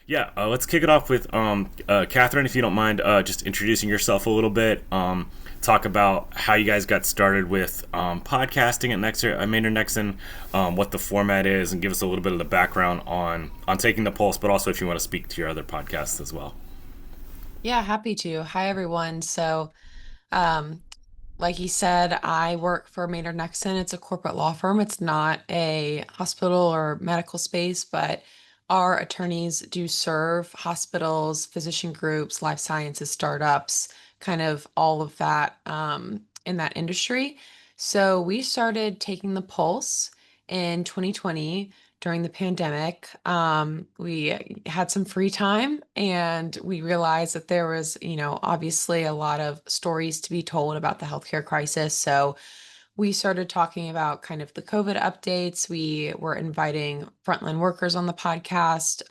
Yeah, let's kick it off with Catherine, if you don't mind, just introducing yourself a little bit. Talk about how you guys got started with podcasting at Maynard Nexon, what the format is, and give us a little bit of the background on taking the pulse. But also, if you want to speak to your other podcasts as well. Yeah, happy to. Hi, everyone. Um, like you said, I work for Maynard Nexon. It's a corporate law firm. It's not a hospital or medical space, but our attorneys do serve hospitals, physician groups, life sciences startups, kind of all of that in that industry. So we started taking the pulse in 2020 during the pandemic. We had some free time and we realized that there was, obviously a lot of stories to be told about the healthcare crisis. So we started talking about kind of the COVID updates. We were inviting frontline workers on the podcast,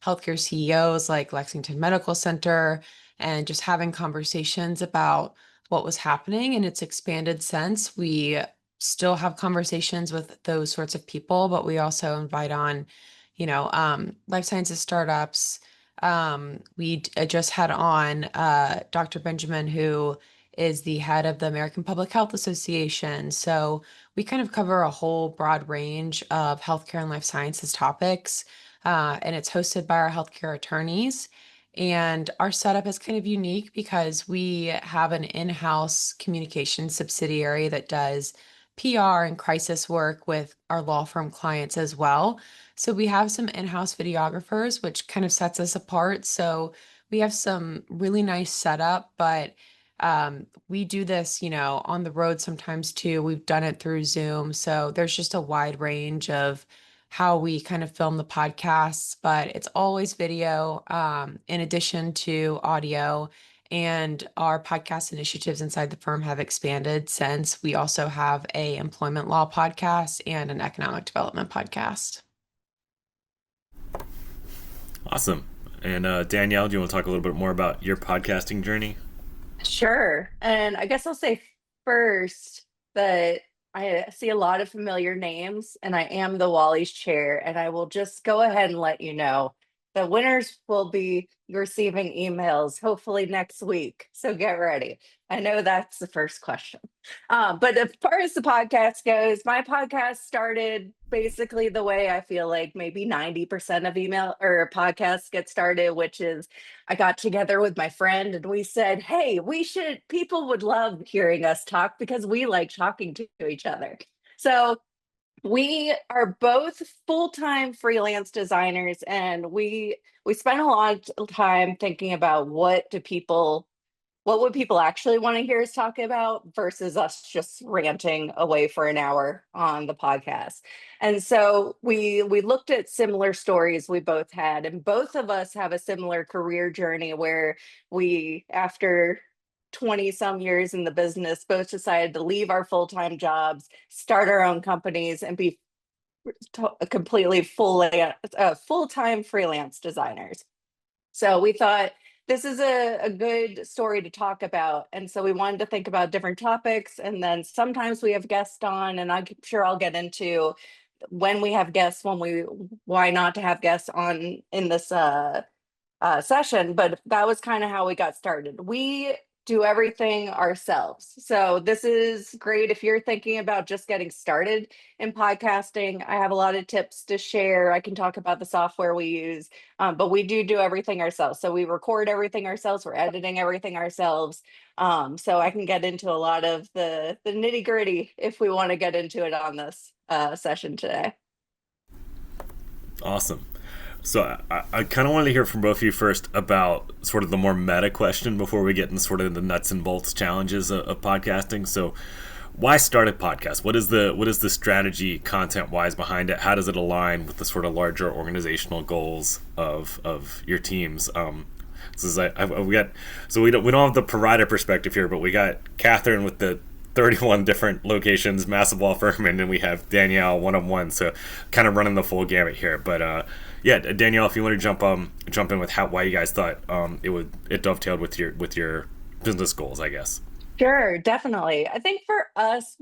healthcare CEOs like Lexington Medical Center, and just having conversations about what was happening in its expanded sense. We still have conversations with those sorts of people, but we also invite on, life sciences startups. We just had on Dr. Benjamin, who is the head of the American Public Health Association. So we kind of cover a whole broad range of healthcare and life sciences topics, and it's hosted by our healthcare attorneys. And our setup is kind of unique because we have an in-house communication subsidiary that does PR and crisis work with our law firm clients as well. So we have some in-house videographers, which kind of sets us apart. So we have some really nice setup, but we do this, on the road sometimes too. We've done it through Zoom. So there's just a wide range of how we kind of film the podcasts, but it's always video, in addition to audio. And our podcast initiatives inside the firm have expanded since we also have a employment law podcast and an economic development podcast. Awesome. And Danielle, do you want to talk a little bit more about your podcasting journey? Sure. And I guess I'll say first that I see a lot of familiar names, and I am the Wally's chair. And I will just go ahead and let you know the winners will be receiving emails hopefully next week. So get ready. I know that's the first question. But as far as the podcast goes, my podcast started basically the way I feel like maybe 90% of email or podcasts get started, which is I got together with my friend and we said, hey, people would love hearing us talk because we like talking to each other. So we are both full-time freelance designers, and we spend a lot of time thinking about what would people actually want to hear us talk about versus us just ranting away for an hour on the podcast. And so we looked at similar stories we both had, and both of us have a similar career journey where we, after 20 some years in the business, both decided to leave our full-time jobs, start our own companies, and be completely full-time freelance designers. So we thought this is a good story to talk about. And so we wanted to think about different topics. And then sometimes we have guests on, and I'm sure I'll get into when we have guests, why not to have guests on in this session, but that was kind of how we got started. We do everything ourselves. So this is great if you're thinking about just getting started in podcasting. I have a lot of tips to share. I can talk about the software we use, but we do everything ourselves. So we record everything ourselves. We're editing everything ourselves. So I can get into a lot of the nitty gritty if we want to get into it on this session today. Awesome. So I kind of wanted to hear from both of you first about sort of the more meta question before we get into sort of the nuts and bolts challenges of podcasting. So why start a podcast? What is the strategy content wise behind it? How does it align with the sort of larger organizational goals of your teams? This is we got so we don't have the provider perspective here, but we got Catherine with the 31 different locations, massive law firm, and then we have Danielle, one of one. So kind of running the full gamut here. But yeah, Danielle, if you want to jump in with why you guys thought it dovetailed with your business goals, I guess. Sure, definitely. I think for us,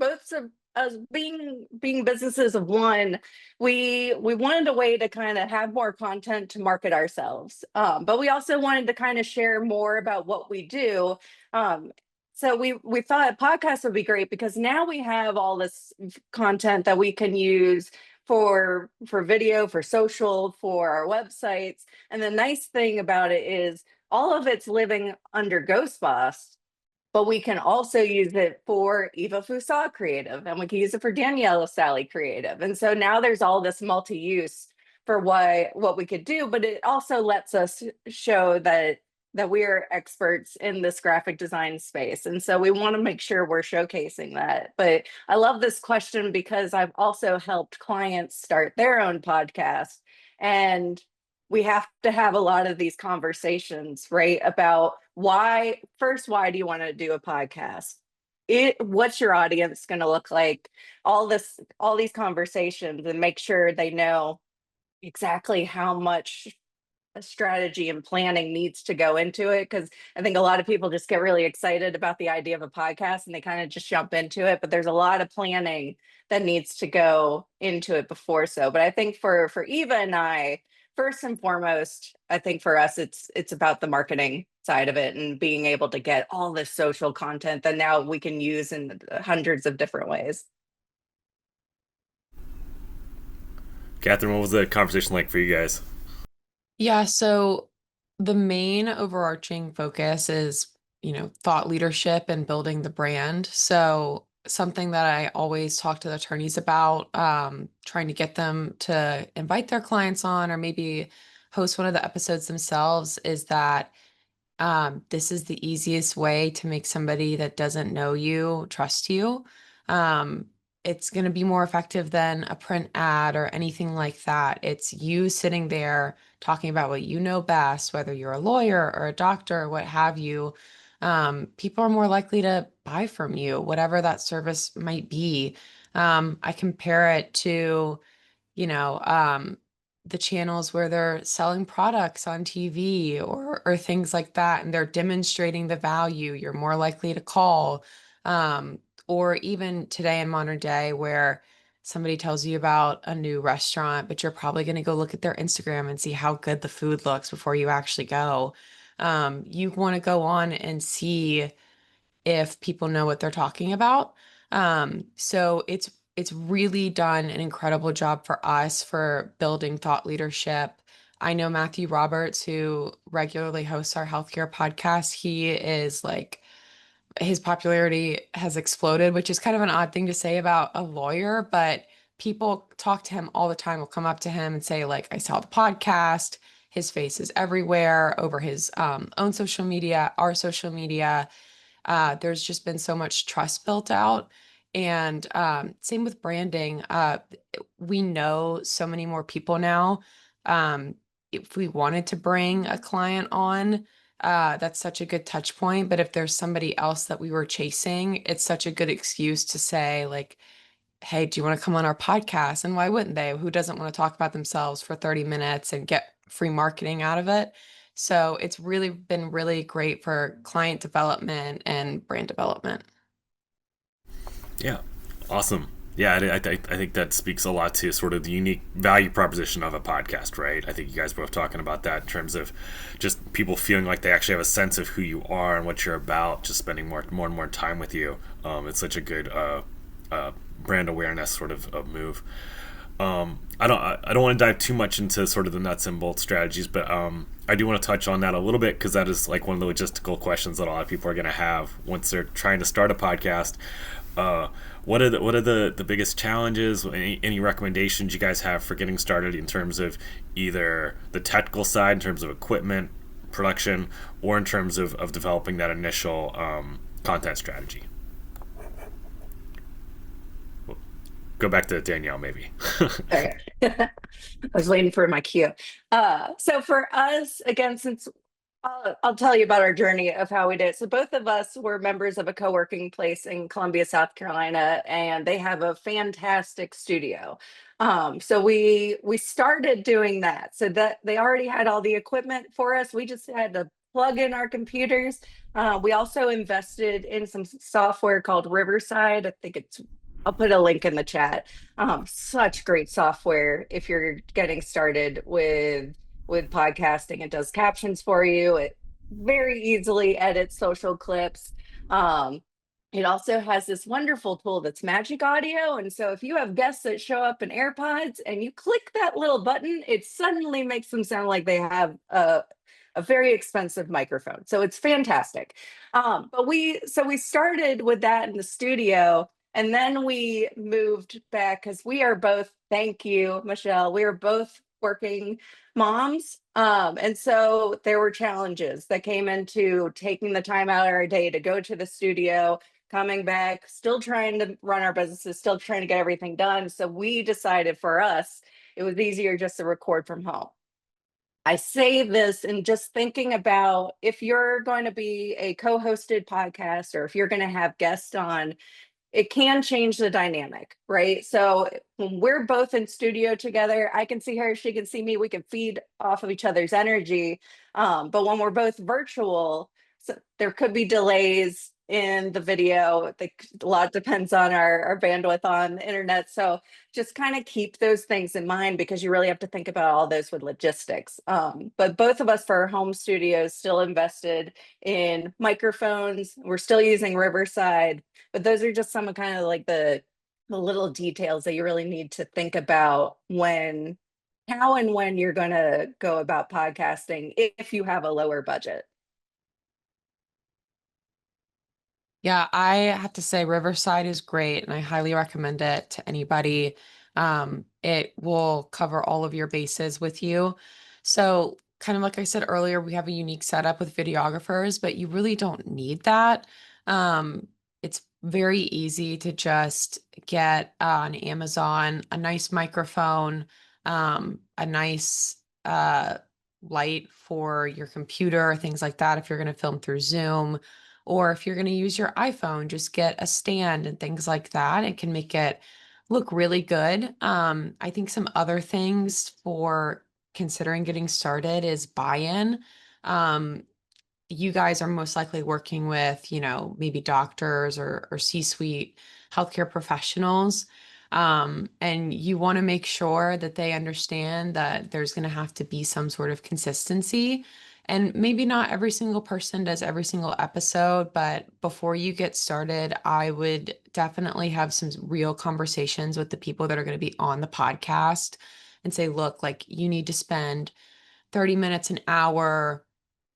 as being businesses of one, we wanted a way to kind of have more content to market ourselves, but we also wanted to kind of share more about what we do. Um, so we thought podcast would be great because now we have all this content that we can use for video, for social, for our websites. And the nice thing about it is all of it's living under Ghost Boss, but we can also use it for Eva Fusaw Creative, and we can use it for Danielle Salley Creative. And so now there's all this multi-use for what we could do, but it also lets us show that we are experts in this graphic design space. And so we want to make sure we're showcasing that. But I love this question because I've also helped clients start their own podcast. And we have to have a lot of these conversations, right? About why do you want to do a podcast? What's your audience going to look like? All these conversations, and make sure they know exactly how much strategy and planning needs to go into it, because I think a lot of people just get really excited about the idea of a podcast and they kind of just jump into it, but there's a lot of planning that needs to go into it before. So but I think for Eva and I, first and foremost, I think for us it's about the marketing side of it and being able to get all this social content that now we can use in hundreds of different ways. Catherine, what was the conversation like for you guys? Yeah, so the main overarching focus is, thought leadership and building the brand. So something that I always talk to the attorneys about, trying to get them to invite their clients on or maybe host one of the episodes themselves, is that this is the easiest way to make somebody that doesn't know you trust you. Um, it's going to be more effective than a print ad or anything like that. It's you sitting there talking about what you know best, whether you're a lawyer or a doctor or what have you. People are more likely to buy from you, whatever that service might be. I compare it to, you know, um, the channels where they're selling products on TV or things like that, and they're demonstrating the value, you're more likely to call. Um, or even today in modern day where somebody tells you about a new restaurant, but you're probably going to go look at their Instagram and see how good the food looks before you actually go. You want to go on and see if people know what they're talking about. So it's really done an incredible job for us for building thought leadership. I know Matthew Roberts, who regularly hosts our healthcare podcast. He is like, his popularity has exploded, which is kind of an odd thing to say about a lawyer, but people talk to him all the time, will come up to him and say, like, I saw the podcast. His face is everywhere over his own social media, our social media. There's just been so much trust built out. And same with branding. We know so many more people now. Um, if we wanted to bring a client on, that's such a good touch point. But if there's somebody else that we were chasing, it's such a good excuse to say, like, hey, do you want to come on our podcast? And why wouldn't they? Who doesn't want to talk about themselves for 30 minutes and get free marketing out of it? So it's really been really great for client development and brand development. Yeah, awesome. Yeah, I think that speaks a lot to sort of the unique value proposition of a podcast, right? I think you guys both talking about that in terms of just people feeling like they actually have a sense of who you are and what you're about, just spending more and more time with you. It's such a good brand awareness sort of move. I don't want to dive too much into sort of the nuts and bolts strategies, but I do want to touch on that a little bit because that is like one of the logistical questions that a lot of people are going to have once they're trying to start a podcast. What are the biggest challenges? Any recommendations you guys have for getting started in terms of either the technical side, in terms of equipment, production, or in terms of developing that initial content strategy? Go back to Danielle, maybe. Okay. I was waiting for my cue. So for us, again, since I'll tell you about our journey of how we did it. So both of us were members of a co-working place in Columbia, South Carolina, and they have a fantastic studio. So we started doing that. So that they already had all the equipment for us. We just had to plug in our computers. We also invested in some software called Riverside. I think it's I'll put a link in the chat. Such great software if you're getting started with podcasting. It does captions for you. It very easily edits social clips. Um, it also has this wonderful tool that's magic audio. And so if you have guests that show up in AirPods and you click that little button, it suddenly makes them sound like they have a very expensive microphone. So it's fantastic. But we started with that in the studio, and then we moved back because we are both, thank you, Michelle, we are both working moms. And so there were challenges that came into taking the time out of our day to go to the studio, coming back, still trying to run our businesses, still trying to get everything done. So we decided for us, it was easier just to record from home. I say this and just thinking about if you're going to be a co hosted podcast or if you're going to have guests on, it can change the dynamic, right? So when we're both in studio together, I can see her, she can see me, we can feed off of each other's energy. But when we're both virtual, so there could be delays in the video. A lot depends on our bandwidth on the internet. So just kind of keep those things in mind because you really have to think about all those with logistics. But both of us for our home studios still invested in microphones. We're still using Riverside, but those are just some of kind of like the little details that you really need to think about when how and when you're going to go about podcasting if you have a lower budget. Yeah, I have to say Riverside is great and I highly recommend it to anybody. It will cover all of your bases with you. So, kind of like I said earlier, we have a unique setup with videographers, but you really don't need that. It's very easy to just get on Amazon a nice microphone, a nice light for your computer, things like that if you're going to film through Zoom. Or if you're going to use your iPhone, just get a stand and things like that. It can make it look really good. I think some other things for considering getting started is buy-in. Um, you guys are most likely working with, maybe doctors or C-suite healthcare professionals. And you want to make sure that they understand that there's going to have to be some sort of consistency. And maybe not every single person does every single episode, but before you get started, I would definitely have some real conversations with the people that are going to be on the podcast and say, look, like you need to spend 30 minutes, an hour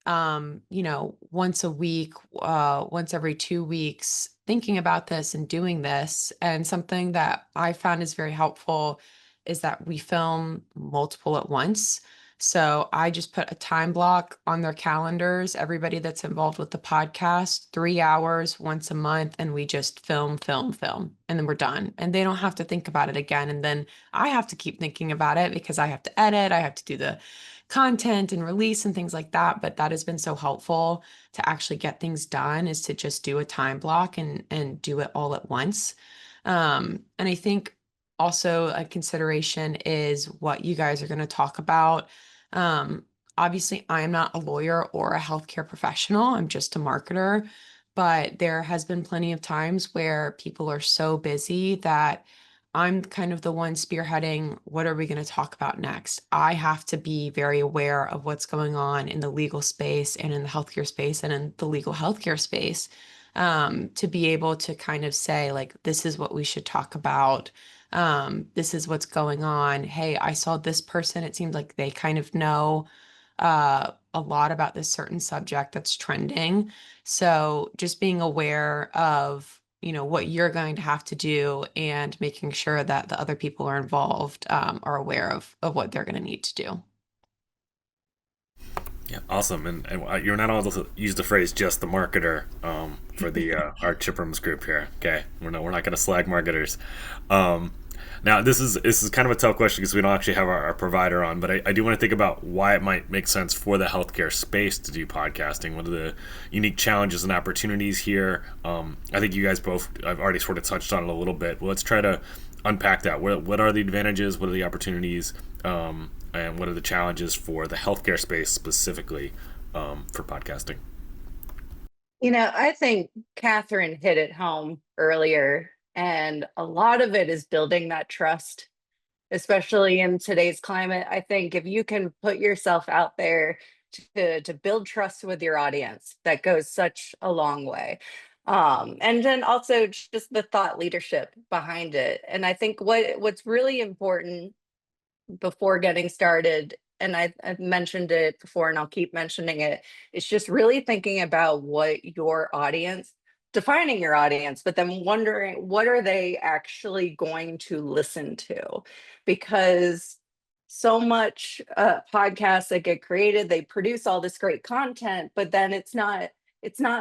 once a week, once every 2 weeks, thinking about this and doing this. And something that I found is very helpful is that we film multiple at once. So I just put a time block on their calendars, everybody that's involved with the podcast, 3 hours once a month, and we just film, film, film, and then we're done. And they don't have to think about it again. And then I have to keep thinking about it because I have to edit, I have to do the content and release and things like that. But that has been so helpful to actually get things done is to just do a time block and do it all at once. And I think also a consideration is what you guys are going to talk about. Um, Obviously, I am not a lawyer or a healthcare professional. I'm just a marketer. But there has been plenty of times where people are so busy that I'm kind of the one spearheading what are we going to talk about next. I have to be very aware of what's going on in the legal space and in the healthcare space and in the legal healthcare space, to be able to kind of say, like, this is what we should talk about. This is what's going on. Hey, I saw this person. It seems like they kind of know a lot about this certain subject that's trending. So just being aware of what you're going to have to do and making sure that the other people are involved, are aware of what they're going to need to do. Yeah, awesome. And you're not allowed to use the phrase "just the marketer" for the our Chiprams group here. Okay, we're not going to slag marketers. Um, Now, this is kind of a tough question because we don't actually have our provider on, but I do want to think about why it might make sense for the healthcare space to do podcasting. What are the unique challenges and opportunities here? I think you guys both, I've already sort of touched on it a little bit. Well, let's try to unpack that. What are the advantages? What are the opportunities? And what are the challenges for the healthcare space specifically for podcasting? I think Catherine hit it home earlier. And a lot of it is building that trust, especially in today's climate. I think if you can put yourself out there to build trust with your audience, that goes such a long way. And then also just the thought leadership behind it. And I think what's really important before getting started, and I've mentioned it before and I'll keep mentioning it, it's just really thinking about what your audience, defining your audience, but then wondering what are they actually going to listen to? Because so much podcasts that get created, they produce all this great content, but then it's not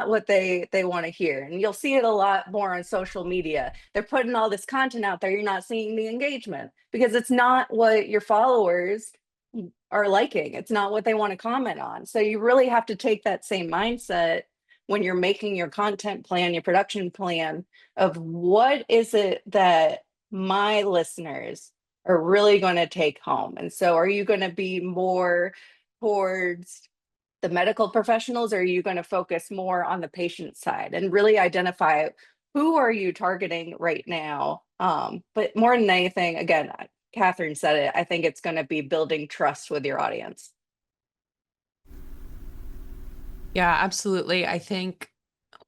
what they want to hear. And you'll see it a lot more on social media. They're putting all this content out there, you're not seeing the engagement because it's not what your followers are liking. It's not what they want to comment on. So you really have to take that same mindset when you're making your content plan, your production plan, of what is it that my listeners are really going to take home. And so are you going to be more towards the medical professionals, or are you going to focus more on the patient side and really identify who are you targeting right now? But more than anything, again, Catherine said it, I think it's going to be building trust with your audience. Yeah, absolutely. I think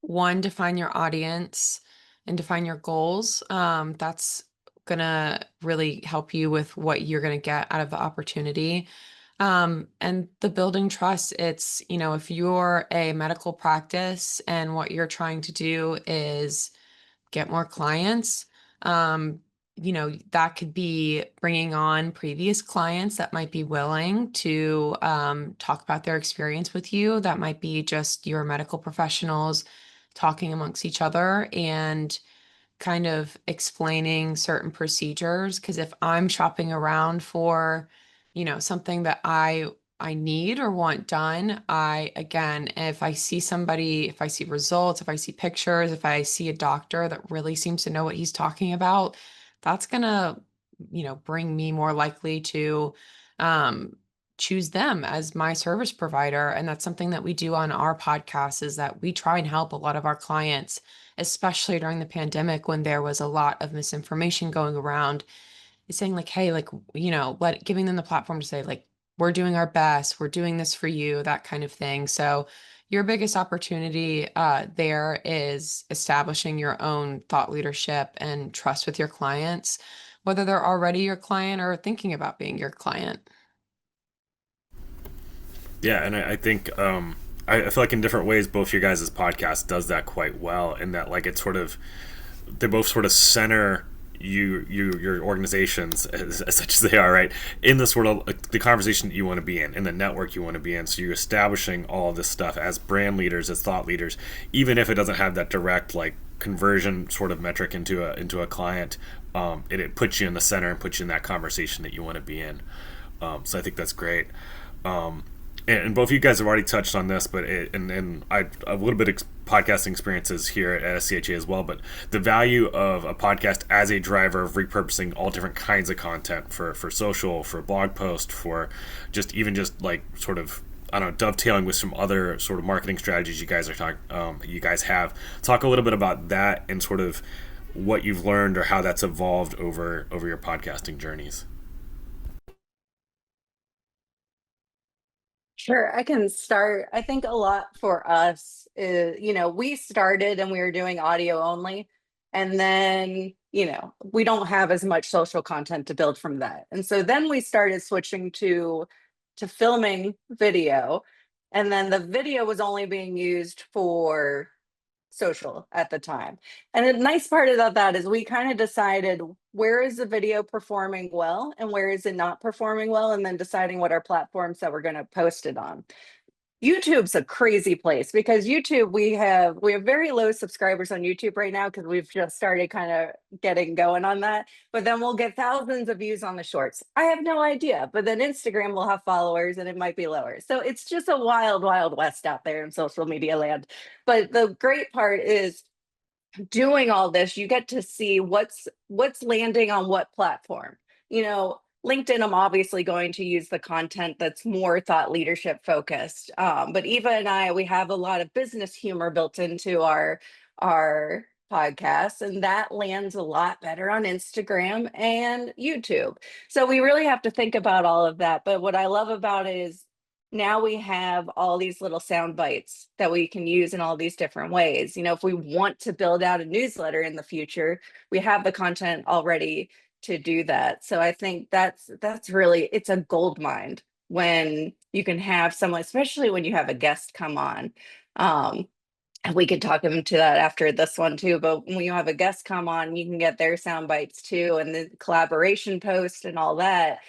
one, define your audience and define your goals. That's gonna really help you with what you're gonna get out of the opportunity. And the building trust, it's, if you're a medical practice and what you're trying to do is get more clients, that could be bringing on previous clients that might be willing to talk about their experience with you. That might be just your medical professionals talking amongst each other and kind of explaining certain procedures. Because if I'm shopping around for, something that I need or want done, again, if I see somebody, if I see results, if I see pictures, if I see a doctor that really seems to know what he's talking about, that's gonna, bring me more likely to um, choose them as my service provider. And that's something that we do on our podcast, is that we try and help a lot of our clients, especially during the pandemic when there was a lot of misinformation going around, is saying like, hey, like, giving them the platform to say like, we're doing our best, we're doing this for you, that kind of thing. So your biggest opportunity there is establishing your own thought leadership and trust with your clients, whether they're already your client or thinking about being your client. Yeah, and I think I feel like in different ways, both your guys' podcast does that quite well. In that, like, it's sort of they both sort of center your organizations as such as they are, right, in the sort of the conversation that you want to be in the network you want to be in. So you're establishing all of this stuff as brand leaders, as thought leaders, even if it doesn't have that direct like conversion sort of metric into a client. It puts you in the center and puts you in that conversation that you want to be in. So I think that's great. And both of you guys have already touched on this, but and I have a little bit of podcasting experiences here at SCHA as well. But the value of a podcast as a driver of repurposing all different kinds of content for social, for blog post, for just like sort of, I don't know, dovetailing with some other sort of marketing strategies you guys are you guys have. Talk a little bit about that and sort of what you've learned or how that's evolved over your podcasting journeys. Sure, I can start. I think a lot for us is, we started and we were doing audio only. And then, we don't have as much social content to build from that. And so then we started switching to filming video. And then the video was only being used for social at the time. And the nice part about that is we kind of decided where is the video performing well and where is it not performing well, and then deciding what our platforms that we're going to post it on. YouTube's a crazy place because YouTube, we have very low subscribers on YouTube right now because we've just started kind of getting going on that. But then we'll get thousands of views on the shorts. I have no idea. But then Instagram will have followers and it might be lower. So it's just a wild, wild west out there in social media land. But the great part is doing all this, you get to see what's landing on what platform. LinkedIn, I'm obviously going to use the content that's more thought leadership focused. But Eva and I, we have a lot of business humor built into our podcasts, and that lands a lot better on Instagram and YouTube. So we really have to think about all of that. But what I love about it is now we have all these little sound bites that we can use in all these different ways. You know, if we want to build out a newsletter in the future, we have the content already to do that. So I think that's really, it's a gold mine when you can have someone, especially when you have a guest come on. And we could talk into that after this one too, but when you have a guest come on, you can get their sound bites too, and the collaboration post and all that.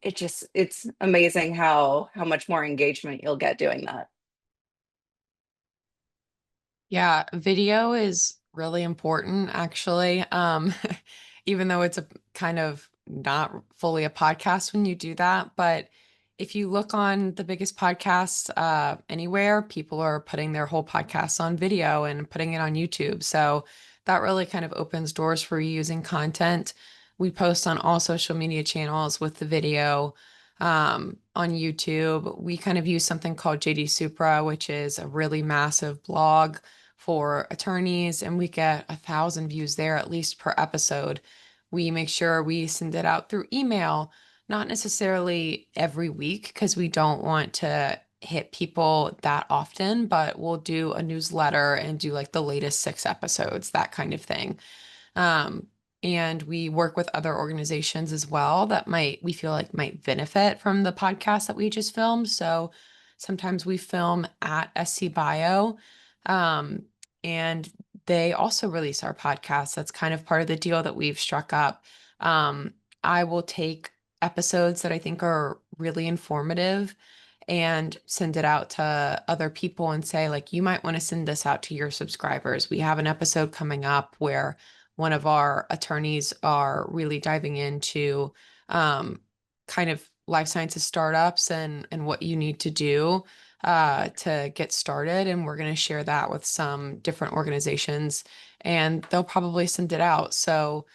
It's amazing how much more engagement you'll get doing that. Yeah, video is really important actually. Even though it's a kind of not fully a podcast when you do that, but if you look on the biggest podcasts anywhere, people are putting their whole podcasts on video and putting it on YouTube. So that really kind of opens doors for using content. We post on all social media channels with the video. On YouTube, we kind of use something called JD Supra, which is a really massive blog for attorneys, and we get 1,000 views there at least per episode. We make sure we send it out through email, not necessarily every week because we don't want to hit people that often, but we'll do a newsletter and do like the latest 6 episodes, that kind of thing. Um, and we work with other organizations as well that we feel like might benefit from the podcast that we just filmed. So sometimes we film at SC Bio, um, and they also release our podcast. That's kind of part of the deal that we've struck up. Um, I will take episodes that I think are really informative and send it out to other people and say, like, you might want to send this out to your subscribers. We have an episode coming up where one of our attorneys are really diving into kind of life sciences startups and what you need to do to get started. And we're going to share that with some different organizations, and they'll probably send it out. So,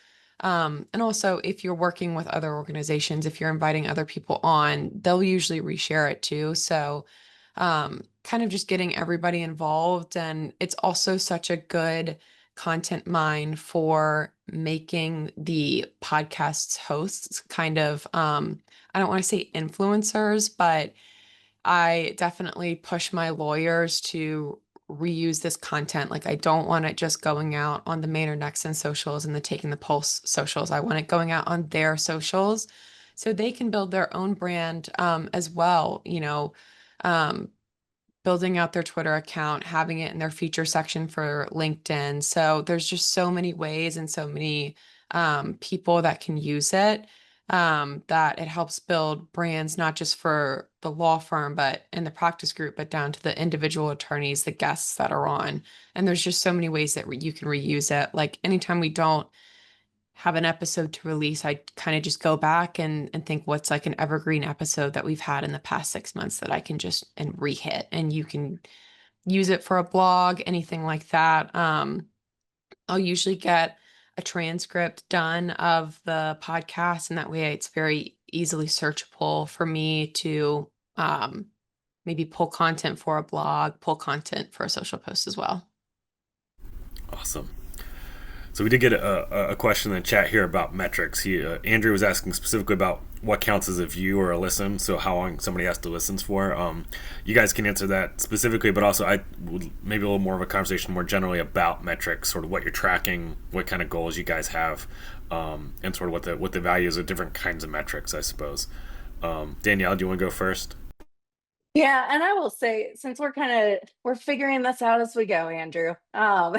and also, if you're working with other organizations, if you're inviting other people on, they'll usually reshare it too. So, kind of just getting everybody involved. And it's also such a good content mine for making the podcast's hosts kind of, I don't want to say influencers, but I definitely push my lawyers to reuse this content. Like, I don't want it just going out on the Maynard Nexon socials and the Taking the Pulse socials. I want it going out on their socials so they can build their own brand as well. Um, building out their Twitter account, having it in their feature section for LinkedIn. So there's just so many ways and so many people that can use it, that it helps build brands, not just for the law firm, but in the practice group, but down to the individual attorneys, the guests that are on. And there's just so many ways that you can reuse it. Like anytime we don't have an episode to release, I kind of just go back and think what's like an evergreen episode that we've had in the past 6 months that I can just and re-hit, and you can use it for a blog, anything like that. I'll usually get a transcript done of the podcast, and that way it's very easily searchable for me to maybe pull content for a blog, pull content for a social post as well. Awesome. So we did get a question in the chat here about metrics. Andrew was asking specifically about what counts as a view or a listen, so how long somebody has to listen for. You guys can answer that specifically, but also I would maybe a little more of a conversation more generally about metrics, sort of what you're tracking, what kind of goals you guys have, and sort of what the values of different kinds of metrics, I suppose. Danielle, do you want to go first? Yeah, and I will say, since we're figuring this out as we go, Andrew. And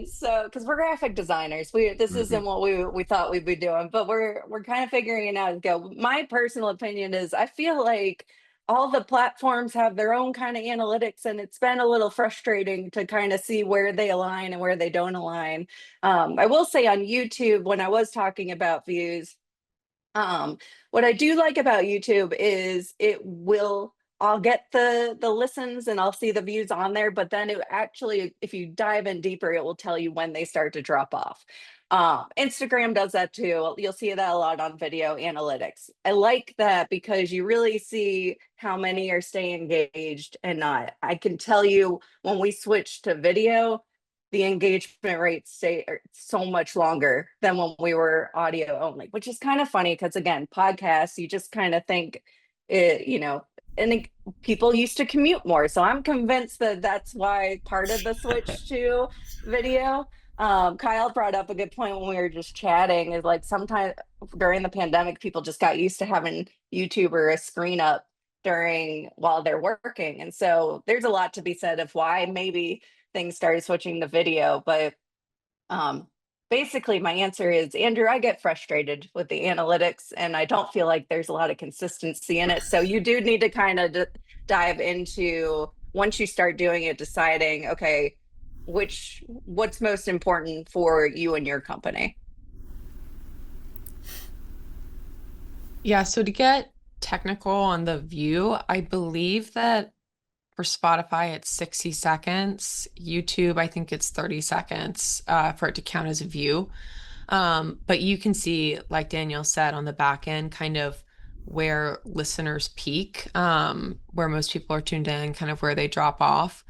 so because we're graphic designers, this Mm-hmm. isn't what we thought we'd be doing, but we're kind of figuring it out as we go. My personal opinion is I feel like all the platforms have their own kind of analytics, and it's been a little frustrating to kind of see where they align and where they don't align. I will say on YouTube, when I was talking about views, um, what I do like about YouTube is I'll get the listens and I'll see the views on there, but then it actually, if you dive in deeper, it will tell you when they start to drop off. Instagram does that too. You'll see that a lot on video analytics. I like that because you really see how many are staying engaged and not. I can tell you when we switch to video, the engagement rates stay so much longer than when we were audio only, which is kind of funny because again, podcasts, you just kind of think it, and people used to commute more. So I'm convinced that that's why part of the switch to video. Kyle brought up a good point when we were just chatting is like sometimes during the pandemic, people just got used to having YouTube or a screen up during while they're working. And so there's a lot to be said of why maybe things started switching to video. But um, basically, my answer is Andrew, I get frustrated with the analytics and I don't feel like there's a lot of consistency in it. So you do need to kind of dive into once you start doing it, deciding, okay, what's most important for you and your company. Yeah, so to get technical on the view, I believe that for Spotify, it's 60 seconds. YouTube, I think it's 30 seconds for it to count as a view. But you can see, like Danielle said, on the back end, kind of where listeners peak, where most people are tuned in, kind of where they drop off.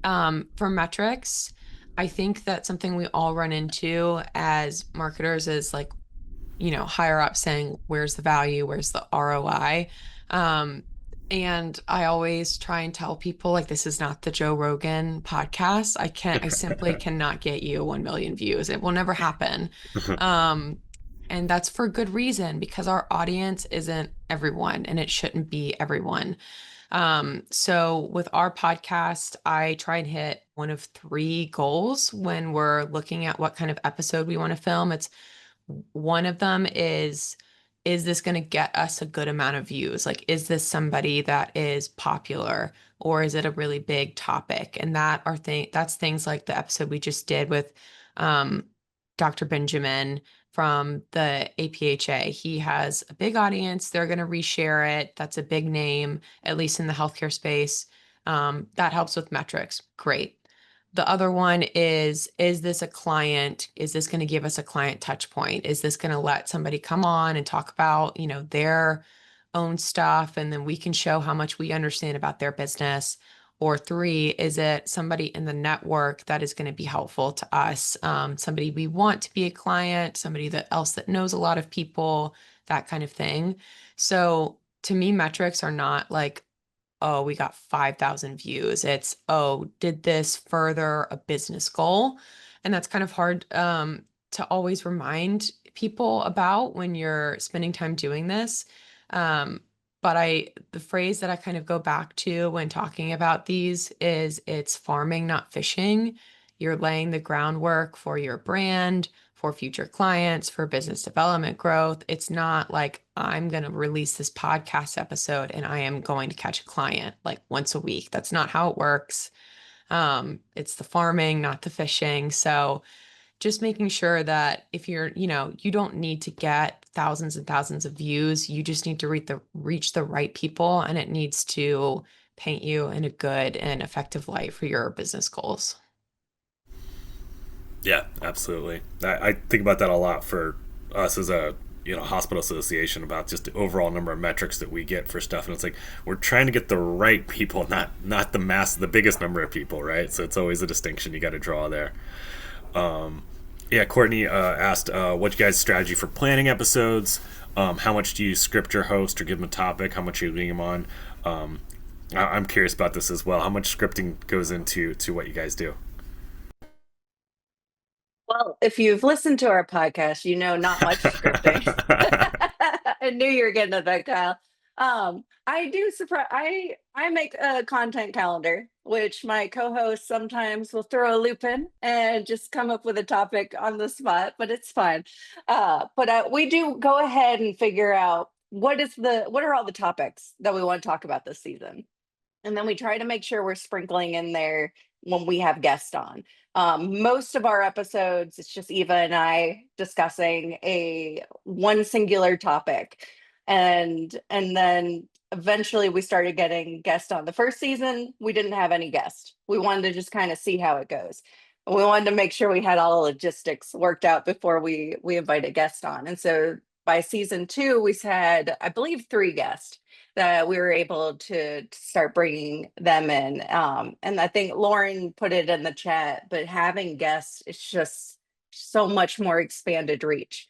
For metrics, I think that something we all run into as marketers is like, higher up saying, where's the value? Where's the ROI? And I always try and tell people like, this is not the Joe Rogan podcast. I simply cannot get you 1 million views. It will never happen. And that's for good reason because our audience isn't everyone and it shouldn't be everyone. So with our podcast, I try and hit one of three goals when we're looking at what kind of episode we want to film. It's one of them is this going to get us a good amount of views? Like, is this somebody that is popular or is it a really big topic? And that's things like the episode we just did with um, Dr. Benjamin from the APHA. He has a big audience. They're going to reshare it. That's a big name, at least in the healthcare space. That helps with metrics. Great. The other one is this a client? Is this going to give us a client touch point? Is this going to let somebody come on and talk about, their own stuff and then we can show how much we understand about their business? Or three, is it somebody in the network that is going to be helpful to us? Somebody we want to be a client, somebody that knows a lot of people, that kind of thing. So to me, metrics are not like, oh, we got 5,000 views. It's, oh, did this further a business goal? And that's kind of hard to always remind people about when you're spending time doing this. But the phrase that I kind of go back to when talking about these is it's farming, not fishing. You're laying the groundwork for your brand, for future clients, for business development growth. It's not like I'm going to release this podcast episode and I am going to catch a client like once a week. That's not how it works. It's the farming, not the fishing. So just making sure that if you don't need to get thousands and thousands of views. You just need to reach the right people and it needs to paint you in a good and effective light for your business goals. Yeah, absolutely. I think about that a lot for us as a hospital association about just the overall number of metrics that we get for stuff, and it's like we're trying to get the right people, not the biggest number of people, right? So it's always a distinction you got to draw there. Yeah, Courtney asked, "What's your guys' strategy for planning episodes? How much do you script your host or give them a topic? How much are you leading them on?" I'm curious about this as well. How much scripting goes into what you guys do? Well, if you've listened to our podcast, you know not much scripting. I knew you were getting at that, Kyle. I do surprise. I make a content calendar, which my co-host sometimes will throw a loop in and just come up with a topic on the spot, but it's fine. But we do go ahead and figure out what are all the topics that we want to talk about this season. And then we try to make sure we're sprinkling in there when we have guests on. Most of our episodes, it's just Eva and I discussing a one singular topic. And then eventually we started getting guests on. The first season, we didn't have any guests. We wanted to just kind of see how it goes. We wanted to make sure we had all the logistics worked out before we invited guests on. And so by season 2, we had, I believe, 3 guests. that we were able to start bringing them in. And I think Lauren put it in the chat, but having guests is just so much more expanded reach,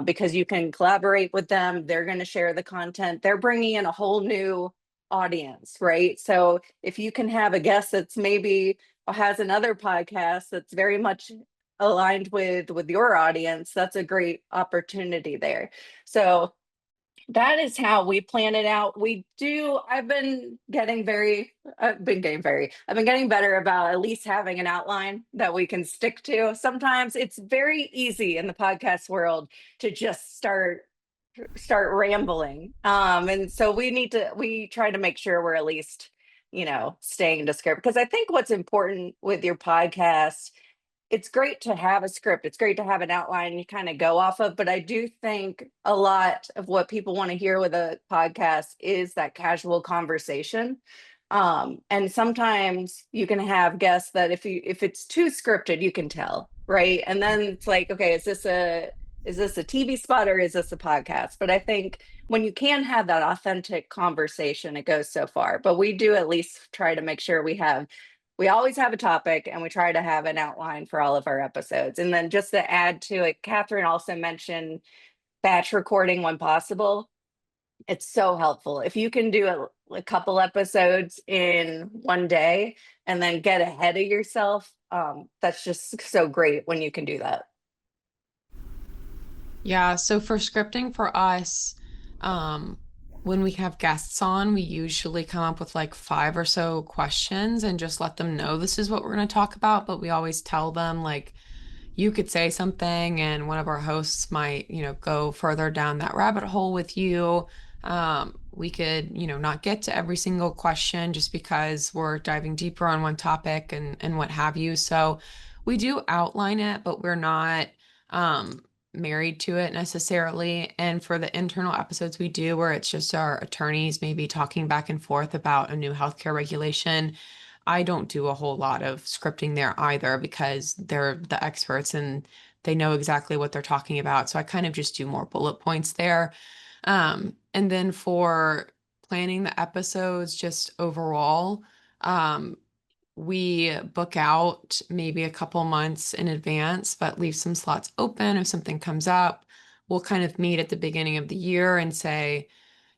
because you can collaborate with them. They're going to share the content. They're bringing in a whole new audience, right? So if you can have a guest that's maybe has another podcast that's very much aligned with your audience, that's a great opportunity there. So that is how we plan it out. We do, I've been getting better about at least having an outline that we can stick to. Sometimes it's very easy in the podcast world to just start rambling. And so we try to make sure we're at least, staying to script. Because I think what's important with your podcast, it's great to have a script. It's great to have an outline you kind of go off of. But I do think a lot of what people want to hear with a podcast is that casual conversation. And sometimes you can have guests that if it's too scripted, you can tell, right? And then it's like, okay, is this a TV spot or is this a podcast? But I think when you can have that authentic conversation, it goes so far. But we do at least try to make sure we always have a topic, and we try to have an outline for all of our episodes. And then just to add to it, Catherine also mentioned batch recording when possible. It's so helpful. If you can do a couple episodes in one day and then get ahead of yourself, that's just so great when you can do that. Yeah, so for scripting for us, when we have guests on, we usually come up with like 5 or so questions and just let them know this is what we're going to talk about. But we always tell them, like, you could say something and one of our hosts might, go further down that rabbit hole with you. We could, not get to every single question just because we're diving deeper on one topic and what have you. So we do outline it, but we're not married to it necessarily. And for the internal episodes we do, where it's just our attorneys maybe talking back and forth about a new healthcare regulation, I don't do a whole lot of scripting there either, because they're the experts and they know exactly what they're talking about. So I kind of just do more bullet points there. And then for planning the episodes, just overall, we book out maybe a couple months in advance, but leave some slots open if something comes up. We'll kind of meet at the beginning of the year and say,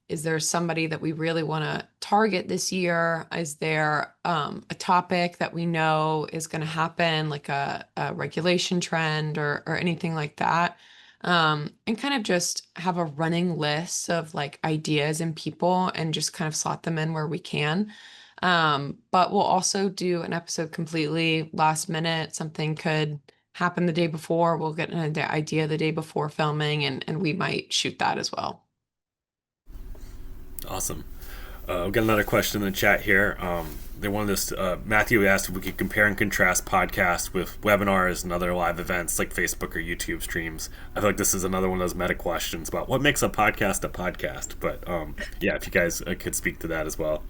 is there somebody that we really want to target this year? Is there a topic that we know is going to happen, like a regulation trend or anything like that? And kind of just have a running list of like ideas and people and just kind of slot them in where we can. But we'll also do an episode completely last minute. Something could happen the day before. We'll get an idea the day before filming, and we might shoot that as well. Awesome. We've got another question in the chat here. They wanted us Matthew asked if we could compare and contrast podcasts with webinars and other live events like Facebook or YouTube streams. I feel like this is another one of those meta questions about what makes a podcast. But yeah, if you guys could speak to that as well.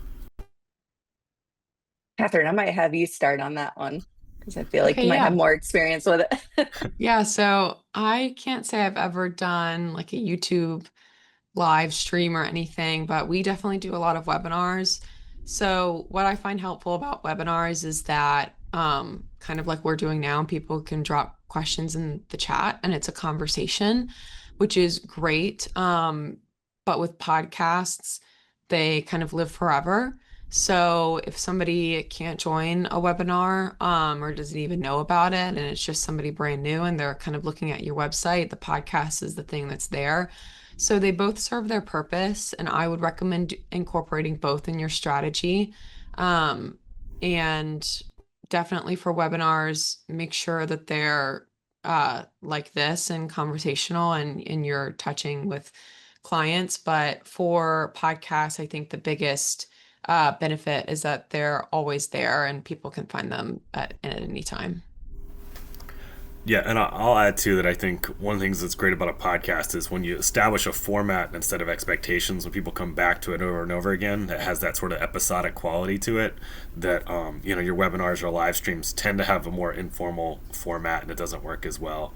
Catherine, I might have you start on that one because I feel like Okay, you might yeah. have more experience with it. Yeah, so I can't say I've ever done like a YouTube live stream or anything, but we definitely do a lot of webinars. So what I find helpful about webinars is that kind of like we're doing now, people can drop questions in the chat and it's a conversation, which is great. But with podcasts, they kind of live forever. So if somebody can't join a webinar or doesn't even know about it, and it's just somebody brand new and they're kind of looking at your website, the podcast is the thing that's there. So they both serve their purpose, and I would recommend incorporating both in your strategy. And definitely for webinars, make sure that they're like this and conversational and you're touching with clients. But for podcasts, I think the biggest benefit is that they're always there and people can find them at any time. Yeah, and I'll add too that I think one of the things that's great about a podcast is when you establish a format instead of expectations, when people come back to it over and over again, that has that sort of episodic quality to it. That your webinars or live streams tend to have a more informal format, and it doesn't work as well.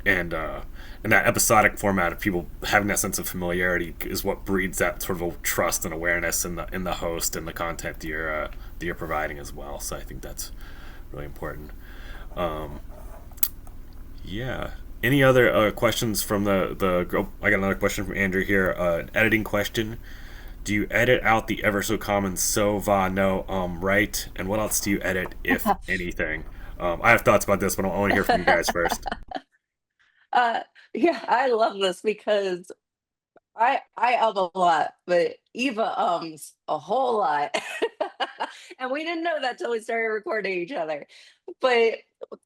and and that episodic format of people having that sense of familiarity is what breeds that sort of trust and awareness in the host and the content that you're providing as well. So I think that's really important. Um, yeah. Any other questions from the? Oh, I got another question from Andrew here. An editing question. Do you edit out the ever so common so va no right? And what else do you edit if anything? I have thoughts about this, but I want to hear from you guys first. uh, yeah, I love this because I a lot, but Eva a whole lot. And we didn't know that till we started recording each other. But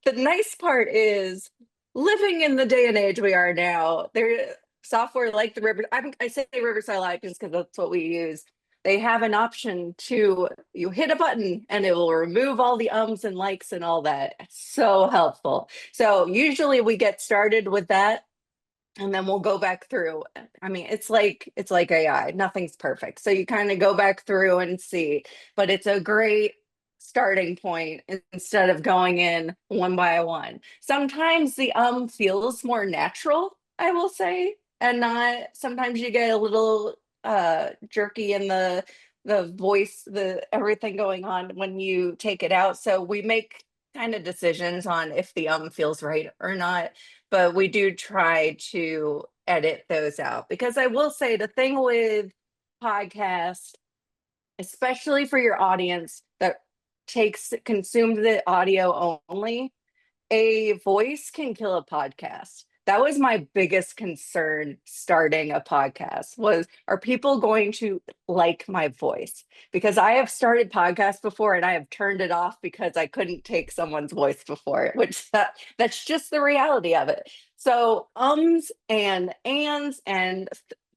the nice part is living in the day and age we are now, there software like the River I say Riverside Live just because that's what we use. They have an option to you hit a button and it will remove all the ums and likes and all that. It's so helpful. So usually we get started with that and then we'll go back through. I mean, it's like AI, nothing's perfect, so you kind of go back through and see, but it's a great starting point instead of going in one by one. Sometimes the feels more natural, I will say, and not sometimes you get a little jerky in the voice, the everything going on when you take it out, so we make kind of decisions on if the feels right or not, but we do try to edit those out because I will say the thing with podcasts, especially for your audience that takes consumes the audio only, a voice can kill a podcast. That was my biggest concern starting a podcast was, are people going to like my voice? Because I have started podcasts before and I have turned it off because I couldn't take someone's voice before, which that's just the reality of it. So ums and ands and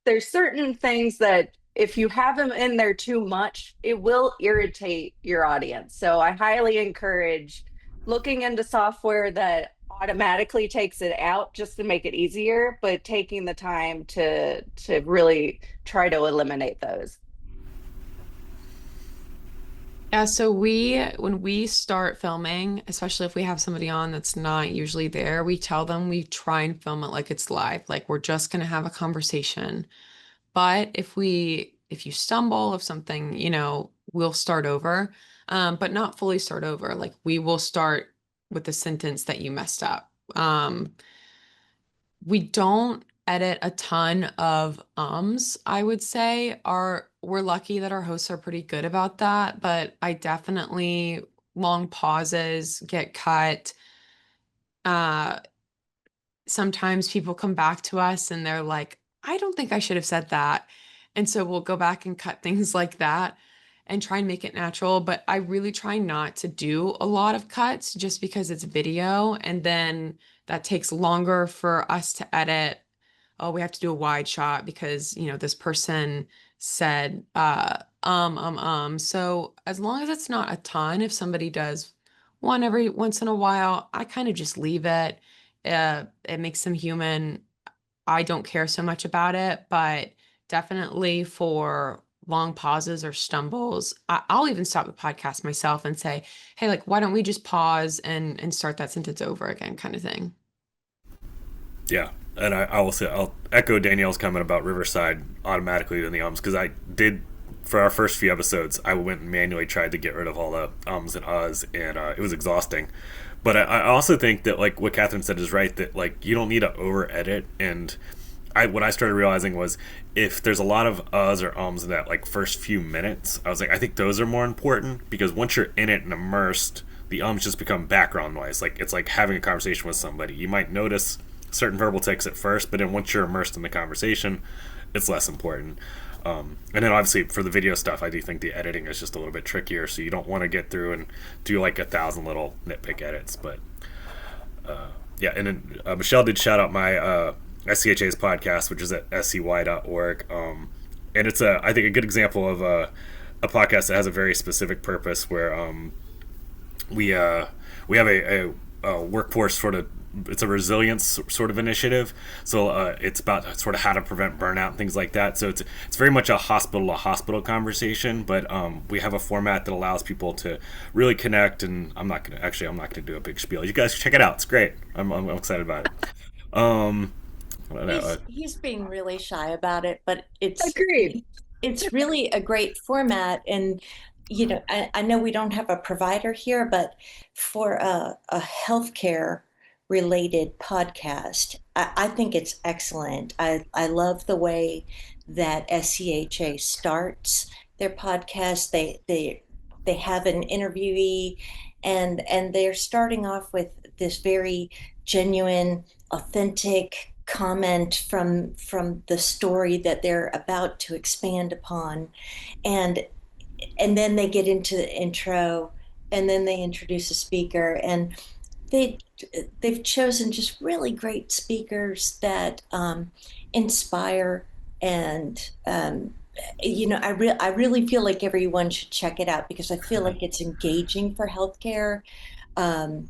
there's certain things that if you have them in there too much, it will irritate your audience. So I highly encourage looking into software that automatically takes it out just to make it easier, but taking the time to really try to eliminate those. Yeah, so when we start filming, especially if we have somebody on that's not usually there, we tell them we try and film it like it's live, like we're just gonna have a conversation. But if you stumble, if something, we'll start over, but not fully start over. Like we will start with the sentence that you messed up. We don't edit a ton of I would say. We're lucky that our hosts are pretty good about that, but I definitely long pauses get cut. Uh, Sometimes people come back to us and they're like, I don't think I should have said that. And so we'll go back and cut things like that and try and make it natural. But I really try not to do a lot of cuts just because it's video. And then that takes longer for us to edit. Oh, we have to do a wide shot because, this person said, So as long as it's not a ton, if somebody does one every once in a while, I kind of just leave it. It makes them human. I don't care so much about it, but definitely for long pauses or stumbles, I'll even stop the podcast myself and say, "Hey, like, why don't we just pause and start that sentence over again," kind of thing. Yeah, and I will say I'll echo Danielle's comment about Riverside automatically doing the ums because I did for our first few episodes. I went and manually tried to get rid of all the ums and uhs, and it was exhausting. But I also think that like what Catherine said is right that like you don't need to over edit. And what I started realizing was if there's a lot of uhs or ums in that like first few minutes, I was like I think those are more important because once you're in it and immersed, the ums just become background noise. Like it's like having a conversation with somebody. You might notice certain verbal tics at first, but then once you're immersed in the conversation, it's less important. And then obviously for the video stuff, I do think the editing is just a little bit trickier, so you don't want to get through and do like 1,000 little nitpick edits. But yeah, and then Michelle did shout out my SCHA's podcast, which is at scy.org. And it's I think a good example of a podcast that has a very specific purpose where we have a workforce sort of it's a resilience sort of initiative. So it's about sort of how to prevent burnout and things like that. So it's very much a hospital to hospital conversation, but we have a format that allows people to really connect. And I'm not gonna do a big spiel. You guys check it out. It's great. I'm excited about it. Um, I don't know. He's being really shy about it, but Agreed. it's really a great format. And I know we don't have a provider here, but for a healthcare related podcast, I think it's excellent. I love the way that SCHA starts their podcast. They have an interviewee, and they're starting off with this very genuine, authentic comment from the story that they're about to expand upon, and then they get into the intro, and then they introduce a speaker, and they they've chosen just really great speakers that inspire. And I really feel like everyone should check it out because I feel like it's engaging for healthcare, um,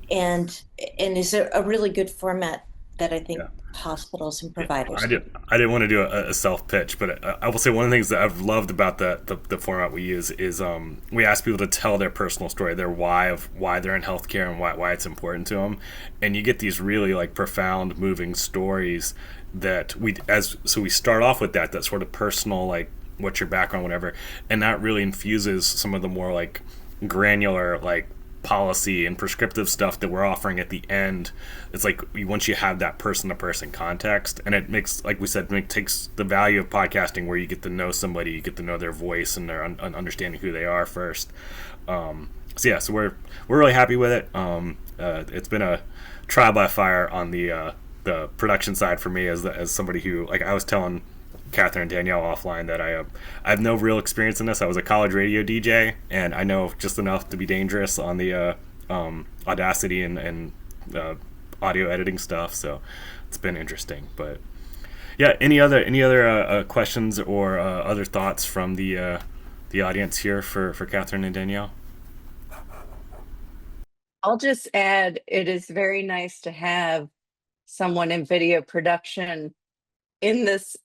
and is a really good format that I think Yeah. hospitals and Yeah, providers I can. did. I didn't want to do a self pitch, but I will say one of the things that I've loved about the format we use is we ask people to tell their personal story, their why of why they're in healthcare and why it's important to them, and you get these really like profound, moving stories that we start off with that sort of personal, like what's your background, whatever, and that really infuses some of the more like granular, like policy and prescriptive stuff that we're offering at the end. It's like once you have that person to person context, and it makes, like we said, it takes the value of podcasting where you get to know somebody, you get to know their voice and their understanding who they are first. So we're really happy with it. It's been a trial by fire on the production side for me as somebody who, like I was telling Catherine and Danielle offline that I have no real experience in this. I was a college radio DJ, and I know just enough to be dangerous on the Audacity and audio editing stuff. So it's been interesting. But yeah, any other questions or other thoughts from the audience here for Catherine and Danielle? I'll just add, it is very nice to have someone in video production in this,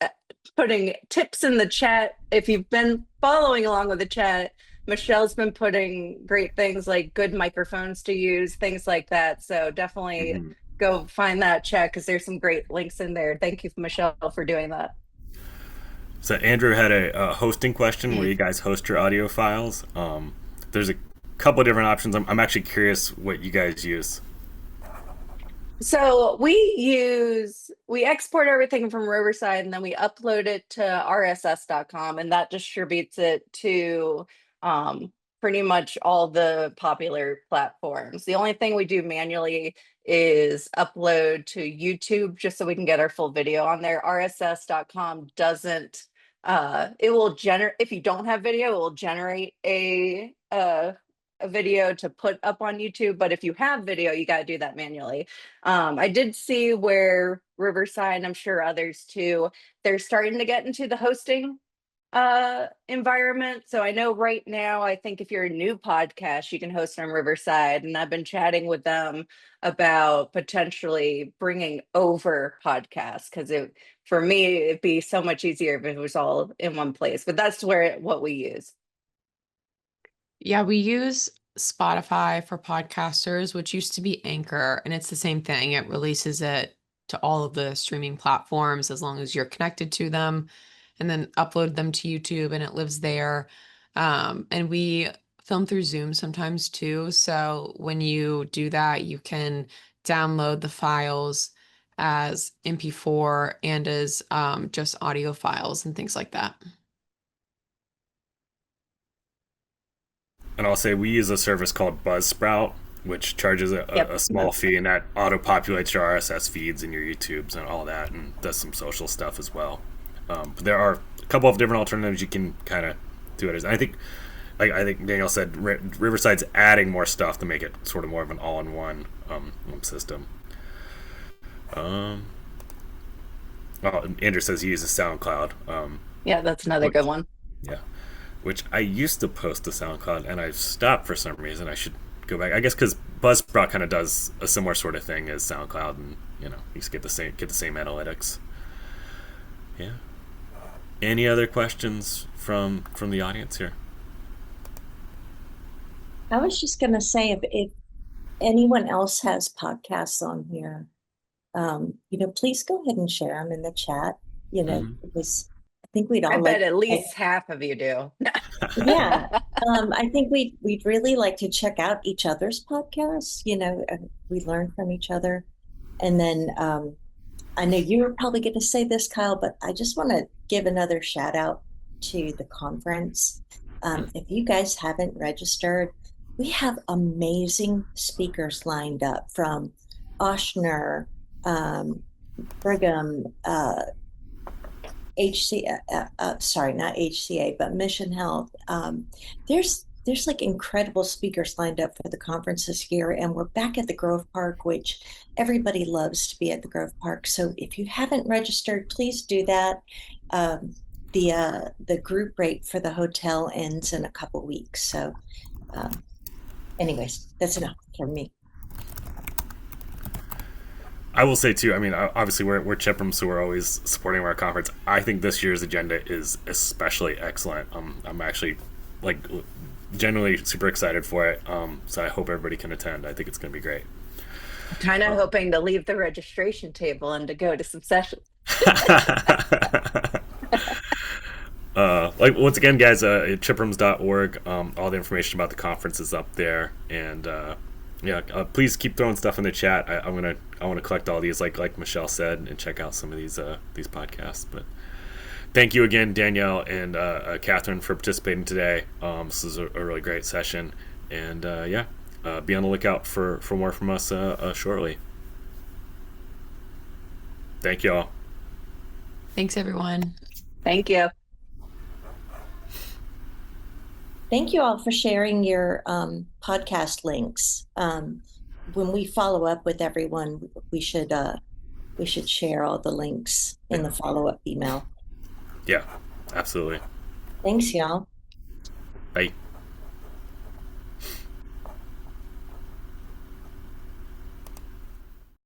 putting tips in the chat. If you've been following along with the chat, Michelle's been putting great things like good microphones to use, things like that. So definitely Mm-hmm. go find that chat because there's some great links in there. Thank you, Michelle, for doing that. So Andrew had a hosting question where you guys host your audio files. There's a couple of different options. I'm actually curious what you guys use. So we export everything from Riverside and then we upload it to rss.com, and that distributes it to pretty much all the popular platforms. The only thing we do manually is upload to YouTube just so we can get our full video on there. rss.com doesn't it will generate, if you don't have video, it will generate a video to put up on YouTube, but if you have video, you got to do that manually. I did see where Riverside, and I'm sure others too, they're starting to get into the hosting environment. So I know right now, I think if you're a new podcast, you can host on Riverside, and I've been chatting with them about potentially bringing over podcasts because it, for me, it'd be so much easier if it was all in one place. But that's what we use. Yeah, we use Spotify for podcasters, which used to be Anchor, and it's the same thing. It releases it to all of the streaming platforms as long as you're connected to them, and then upload them to YouTube and it lives there. And we film through Zoom sometimes too. So when you do that, you can download the files as MP4 and as just audio files and things like that. And I'll say we use a service called Buzzsprout, which charges Yep. a small fee, and that auto populates your RSS feeds and your YouTubes and all that, and does some social stuff as well. But there are a couple of different alternatives you can kind of do it as. And I think Danielle said Riverside's adding more stuff to make it sort of more of an all-in-one system. Oh, Andrew says he uses SoundCloud. Yeah, that's another good one. Yeah, which I used to post to SoundCloud, and I've stopped for some reason. I should go back. I guess because Buzzsprout kind of does a similar sort of thing as SoundCloud, and you just get the same analytics. Yeah. Any other questions from the audience here? I was just going to say, if anyone else has podcasts on here, please go ahead and share them in the chat, because I think we'd I all bet like, at least half of you do. yeah. I think we'd really like to check out each other's podcasts. We learn from each other. And then I know you were probably going to say this, Kyle, but I just want to give another shout out to the conference. If you guys haven't registered, we have amazing speakers lined up from Oshner, Brigham, sorry, not HCA, but Mission Health. There's like incredible speakers lined up for the conference this year, and we're back at the Grove Park, which everybody loves to be at the Grove Park. So if you haven't registered, please do that. The group rate for the hotel ends in a couple weeks. So, anyways, that's enough from me. I will say too. I mean, obviously we're Chipram, so we're always supporting our conference. I think this year's agenda is especially excellent. I'm actually like genuinely super excited for it. So I hope everybody can attend. I think it's going to be great. Kind of hoping to leave the registration table and to go to some sessions. Like once again, guys, chiprams.org. All the information about the conference is up there, and please keep throwing stuff in the chat. I want to collect all these, like Michelle said, and check out some of these podcasts. But thank you again, Danielle and Catherine, for participating today. This is a really great session, and be on the lookout for more from us shortly. Thank you all. Thanks, everyone. Thank you. Thank you all for sharing your podcast links. When we follow up with everyone, we should share all the links in the follow-up email. Yeah, absolutely. Thanks, y'all. Bye.